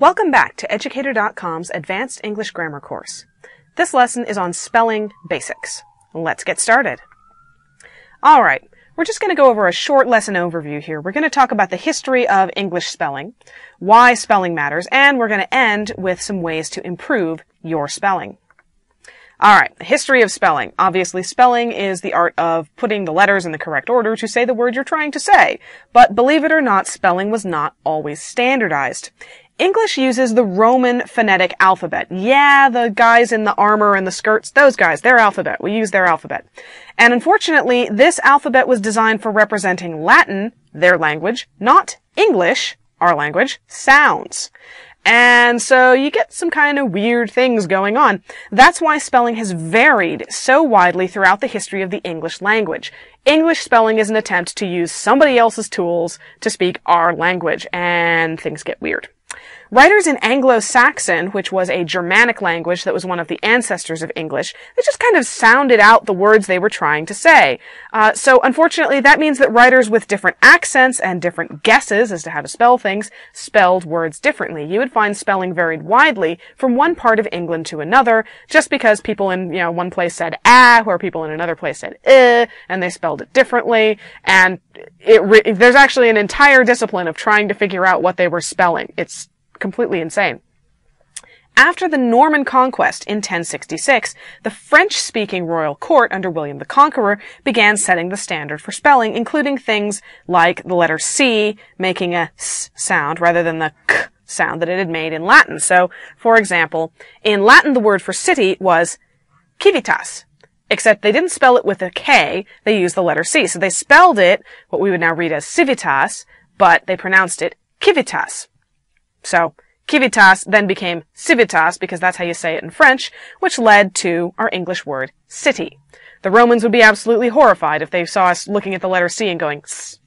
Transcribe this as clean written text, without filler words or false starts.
Welcome back to Educator.com's Advanced English Grammar course. This lesson is on spelling basics. Let's get started. Alright, we're just going to go over a short lesson overview here. We're going to talk about the history of English spelling, why spelling matters, and we're going to end with some ways to improve your spelling. Alright, the history of spelling. Obviously, spelling is the art of putting the letters in the correct order to say the word you're trying to say. But believe it or not, spelling was not always standardized. English uses the Roman phonetic alphabet. Yeah, the guys in the armor and the skirts, those guys, their alphabet. We use their alphabet. And unfortunately, this alphabet was designed for representing Latin, their language, not English, our language, sounds. And so you get some kind of weird things going on. That's why spelling has varied so widely throughout the history of the English language. English spelling is an attempt to use somebody else's tools to speak our language, and things get weird. Writers in Anglo-Saxon, which was a Germanic language that was one of the ancestors of English, they just kind of sounded out the words they were trying to say. So unfortunately, that means that writers with different accents and different guesses as to how to spell things spelled words differently. You would find spelling varied widely from one part of England to another, just because people in, one place said where people in another place said and they spelled it differently. And there's actually an entire discipline of trying to figure out what they were spelling. It's completely insane. After the Norman conquest in 1066, the French-speaking royal court under William the Conqueror began setting the standard for spelling, including things like the letter C making a S sound rather than the K sound that it had made in Latin. So, for example, in Latin the word for city was civitas, except they didn't spell it with a K, they used the letter C. So they spelled it, what we would now read as civitas, but they pronounced it civitas. So, civitas then became civitas because that's how you say it in French, which led to our English word city. The Romans would be absolutely horrified if they saw us looking at the letter C and going, S.